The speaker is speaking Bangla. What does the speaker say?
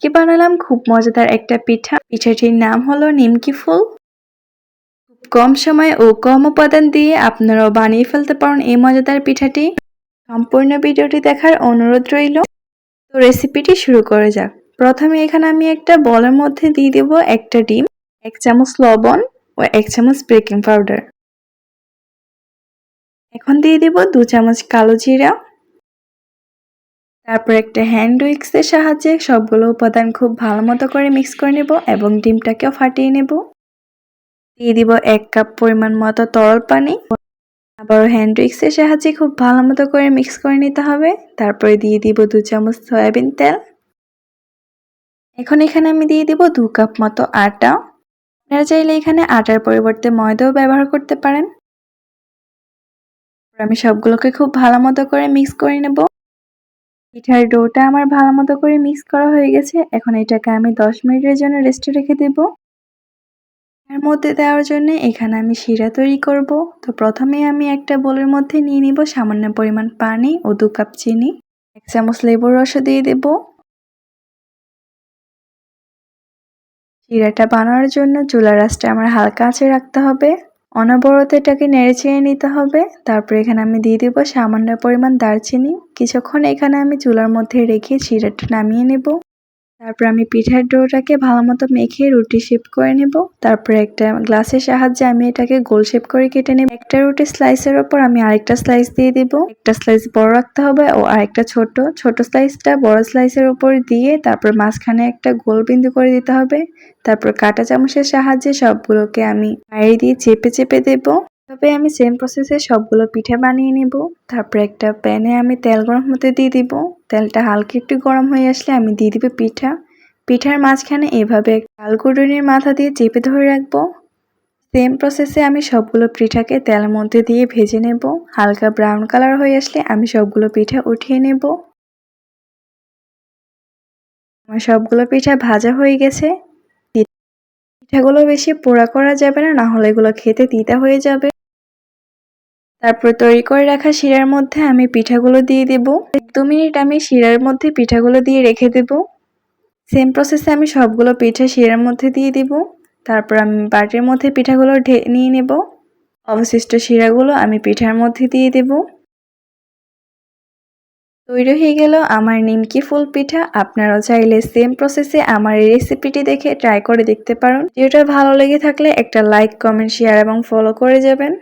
আজকে বানালাম খুব মজাদার একটা পিঠা। পিঠাটির নাম হলো নিমকি ফুল। খুব কম সময় ও কম উপাদান দিয়ে আপনারাও বানিয়ে ফেলতে পারেন এই মজাদার পিঠাটি। সম্পূর্ণ ভিডিওটি দেখার অনুরোধ রইল। তো রেসিপিটি শুরু করা যাক। প্রথমে এখানে আমি একটা বলের মধ্যে দিয়ে দেব একটা ডিম, 1 চামচ লবণ ও 1 চামচ বেকিং পাউডার। এখন দিয়ে দেব 2 চামচ কালো জিরা। তারপর একটা হ্যান্ড উইক্সের সাহায্যে সবগুলো উপাদান খুব ভালো মতো করে মিক্স করে নেব এবং ডিমটাকেও ফাটিয়ে নেব। দিয়ে দিব 1 কাপ পরিমাণ মতো তরল পানি। আবার হ্যান্ড উইক্সের সাহায্যে খুব ভালো মতো করে মিক্স করে নিতে হবে। তারপরে দিয়ে দিব 2 চামচ সয়াবিন তেল। এখন এখানে আমি দিয়ে দিব 2 কাপ মতো আটা। আপনারা চাইলে এখানে আটার পরিবর্তে ময়দাও ব্যবহার করতে পারেন। আমি সবগুলোকে খুব ভালো মতো করে মিক্স করে নেব। পিঠার ডোটা আমার ভালো মতো করে মিক্স করা হয়ে গেছে। এখন এটাকে আমি 10 মিনিটের জন্য রেস্টে রেখে দেব। এর মধ্যে দেওয়ার জন্য এখানে আমি শিরা তৈরি করব। তো প্রথমে আমি একটা বোলের মধ্যে নিয়ে নিব সামান্য পরিমাণ পানি ও 2 কাপ চিনি। 1 চামচ লেবুর রস দিয়ে দেব। শিরাটা বানানোর জন্য চুলার আঁচটা আমার হালকা আঁচে রাখতে হবে। অনবরত এটাকে নেড়েচেড়ে নিতে হবে। তারপর এখানে আমি দিয়ে দেব সামান্য পরিমাণ দারচিনি। কিছুক্ষণ এখানে আমি চুলার মধ্যে রেখে শিরাটা নামিয়ে নেব। তারপর আমি পিঠার ডোটাকে ভালোমতো মেখে রুটি শেপ করে নেব। তারপর একটা গ্লাসের সাহায্যে আমি এটাকে গোল শেপ করে কেটে নেব। একটা রুটি স্লাইসের ওপর আমি আরেকটা স্লাইস দিয়ে দেব। একটা স্লাইস বড় রাখতে হবে ও আরেকটা ছোট স্লাইসটা বড় স্লাইসের উপর দিয়ে তারপর মাঝখানে একটা গোল বিন্দু করে দিতে হবে। তারপর কাঁটা চামচের সাহায্যে সবগুলোকে আমি বাইরে দিয়ে চেপে চেপে দেব। তবে আমি সেম প্রসেসে সবগুলো পিঠা বানিয়ে নেব। তারপর একটা প্যানে আমি তেল গরম হতে দিয়ে দিব। তেলটা হালকা একটু গরম হয়ে আসলে আমি দিয়ে দিব পিঠা। পিঠার মাঝখানে এভাবে তালকুটুনির মাথা দিয়ে চেপে ধরে রাখবো। সেম প্রসেসে আমি সবগুলো পিঠাকে তেলের মধ্যে দিয়ে ভেজে নেব। হালকা ব্রাউন কালার হয়ে আসলে আমি সবগুলো পিঠা উঠিয়ে নেব। আমার সবগুলো পিঠা ভাজা হয়ে গেছে। পিঠাগুলো বেশি পোড়া করা যাবে না, না হলে এগুলো খেতে তিতা হয়ে যাবে। তারপর তৈরি করে রাখা শিরার মধ্যে আমি পিঠাগুলো দিয়ে দেব। 2 মিনিট আমি শিরার মধ্যে পিঠাগুলো দিয়ে রেখে দেব। সেম প্রসেসে আমি সবগুলো পিঠা শিরার মধ্যে দিয়ে দেব। তারপর আমি বাটির মধ্যে পিঠাগুলো নিয়ে নেব। অবশিষ্ট শিরাগুলো আমি পিঠার মধ্যে দিয়ে দেব। তৈরি হয়ে গেল আমার নিমকি ফুল পিঠা। আপনারাও চাইলে সেম প্রসেসে আমার এই রেসিপিটি দেখে ট্রাই করে দেখতে পারেন। ভিডিওটা ভালো লেগে থাকলে একটা লাইক, কমেন্ট, শেয়ার এবং ফলো করে যাবেন।